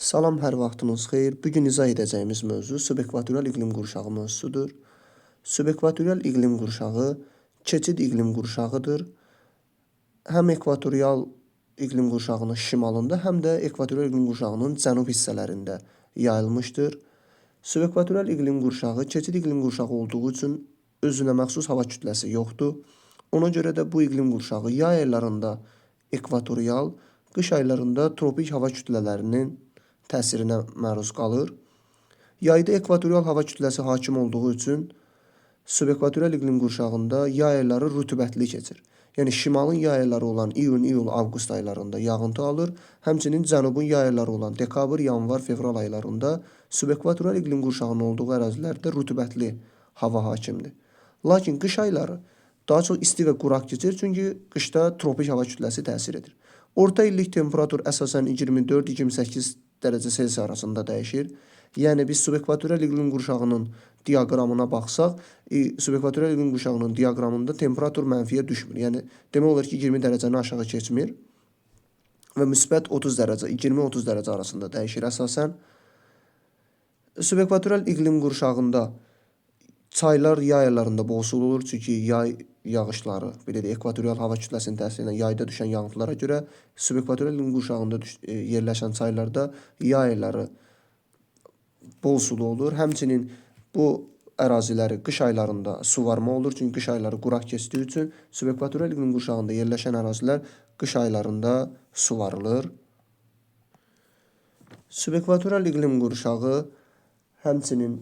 Salam, hər vaxtınız xeyir. Bugün izah edəcəyimiz mövzu subekvatorial iqlim qurşağı mövzusudur. Subekvatorial iqlim qurşağı keçid iqlim qurşağıdır. Həm ekvatorial iqlim qurşağının şimalında, həm də ekvatorial iqlim qurşağının cənub hissələrində yayılmışdır. Subekvatorial iqlim qurşağı keçid iqlim qurşağı olduğu üçün özünə məxsus hava kütləsi yoxdur. Ona görə də bu iqlim qurşağı yay aylarında ekvatorial, qış aylarında tropik hava kütlələrinin təsirinə məruz qalır. Yayda ekvatorial hava kütləsi hakim olduğu üçün subekvatorial iqlim qurşağında yay ayları rütubətli keçir. Yəni şimalın yay ayları olan iyun, iyul, avqust aylarında yağıntı alır. Həmçinin cənubun yay ayları olan dekabr, yanvar, fevral aylarında subekvatorial iqlim qurşağının olduğu ərazilərdə rütubətli hava hakimdir. Lakin qış ayları daha çox isti və quraq keçir, çünki qışda tropik hava kütləsi təsir edir. Orta illik temperatur əsasən 24-28 dərəcə Selsi arasında dəyişir. Yəni biz subekvatorial iqlim qurşağının diaqramına baxsaq, subekvatorial iqlim qurşağının diaqramında temperatur mənfiyə düşmür. Yəni demək olar ki, 20 dərəcəni aşağı keçmir və müsbət 30 dərəcə, 20-30 dərəcə arasında dəyişir əsasən. Subekvatorial iqlim qurşağında çaylar yay aylarında bolsul olur, çünki yay yağışları, belə də ekvatorial hava kütləsinin təsiri ilə yayda düşən yağıntılara görə subekvatorial iqlim qurşağında yerləşən çaylarda yay ayları bol sulu olur. Həmçinin bu əraziləri qış aylarında suvarma olur, çünki qış ayları quraq keçdiyi üçün subekvatorial iqlim qurşağında yerləşən ərazilər qış aylarında suvarılır. Subekvatorial iqlim qurşağı həmçinin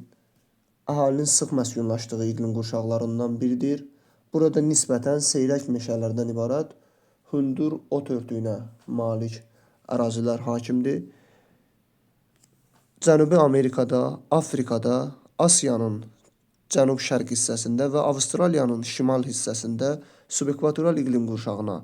əhalinin sıx məskunlaşdığı iqlim qurşaqlarından biridir. Burada nisbətən seyrək meşələrdən ibarət hündür ot örtüyünə malik ərazilər hakimdir. Cənubi Amerikada, Afrikada, Asiyanın cənub-şərq hissəsində və Avstraliyanın şimal hissəsində subekvatorial iqlim qurşağına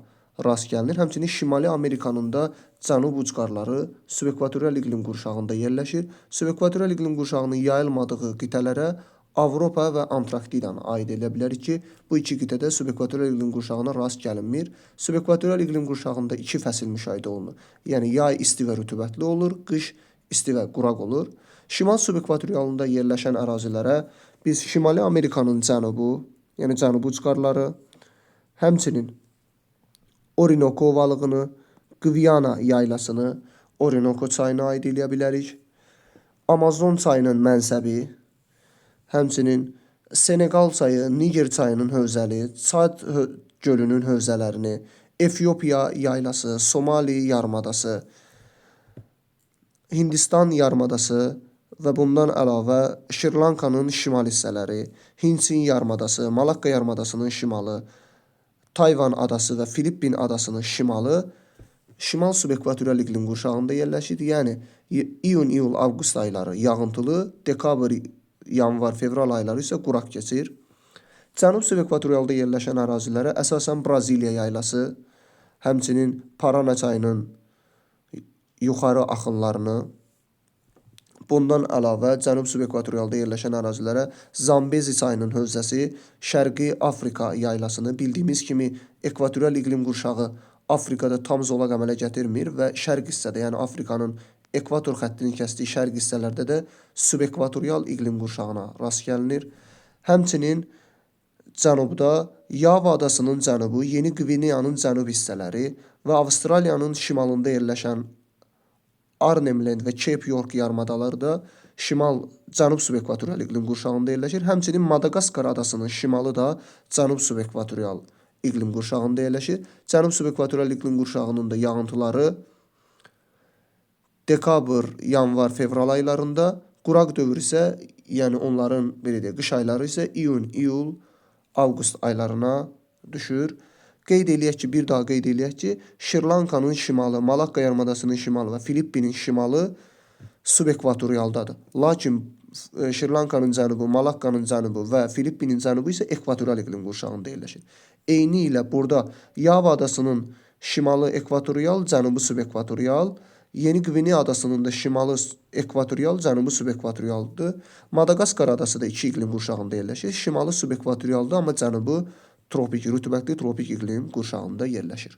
rast gəlinir. Həmçinin Şimali Amerikanın da cənub ucqarları subekvatorial iqlim qurşağında yerləşir. Subekvatorial iqlim qurşağının yayılmadığı qitələrə Avropa və Antarktidanı aid edə bilərik ki, bu iki qitədə subekvatorial iqlim qurşağına rast gəlinmir. Subekvatorial iqlim qurşağında iki fəsil müşahidə olunur. Yəni yay isti və rütubətli olur, qış isti və quraq olur. Şimal subekvatorialında yerləşən ərazilərə biz Şimali Amerikanın cənubu, yəni cənubi ucqarları, həmçinin Orinoko ovalığını, Qviana yaylasını, Orinoko çayına aid edə bilərik. Amazon çayının mənsəbi, həmçinin Senegal çayı, Niger çayının hövzəli, Çad gölünün hövzələrini, Efiopiya yaylası, Somali yarımadası, Hindistan yarımadası və bundan əlavə Şri-Lankanın şimal hissələri, Hindsin yarımadası, Malakka yarımadasının şimalı, Tayvan adası və Filippin adasının şimalı şimal subekvatorial iqlim qurşağında yerləşir. Yəni iyun, iyul, avqust ayları yağıntılı, dekabr, yanvar, fevral ayları isə quraq keçir. Cənub subekvatorialda yerləşən ərazilərə əsasən Braziliya yaylası, həmçinin Parana çayının yuxarı axınlarını, bundan əlavə cənub subekvatorialda yerləşən ərazilərə Zambezi çayının hövzəsi, Şərqi Afrika yaylasını bildiyimiz kimi ekvatorial iqlim qurşağı Afrikada tam zolaq əmələ gətirmir və şərq hissədə, yəni Afrikanın ekvator xəttinin kəsdiyi şərq hissələrdə də subekvatorial iqlim qurşağına rast gəlinir. Həmçinin cənubda Yava adasının cənubu, Yeni Qvineyanın cənub hissələri və Avstraliyanın şimalında yerləşən Arnhem-Land və Cape York yarımadaları da cənub subekvatorial iqlim qurşağında yerləşir. Həmçinin Madagaskar adasının şimalı da cənub subekvatorial iqlim qurşağında yerləşir. Cənub subekvatorial iqlim qurşağının da yağıntıları dekabr, yanvar, fevral aylarında, quraq dövr isə, yəni onların belə deyək, qış ayları isə iyun, iyul, avqust aylarına düşür. Bir daha qeyd eləyək ki, Şri-Lankanın şimalı, Malakka yarımadasının şimalı və Filippinin şimalı subekvatorialdadır. Lakin Şri-Lankanın cənubu, Malakkanın cənubu və Filippinin cənubu isə ekvatorial iqlim qurşağında yerləşir. Eyni ilə burada Yava adasının şimalı ekvatorial, cənubu subekvatorial, Yeni Qvineya adasının da şimalı ekvatorial, cənubu subekvatorialdır. Madagaskar adası da iki iqlim qurşağında yerləşir. Şimalı subekvatorialdır, amma cənubu rütubətli tropik iqlim qurşağında yerləşir.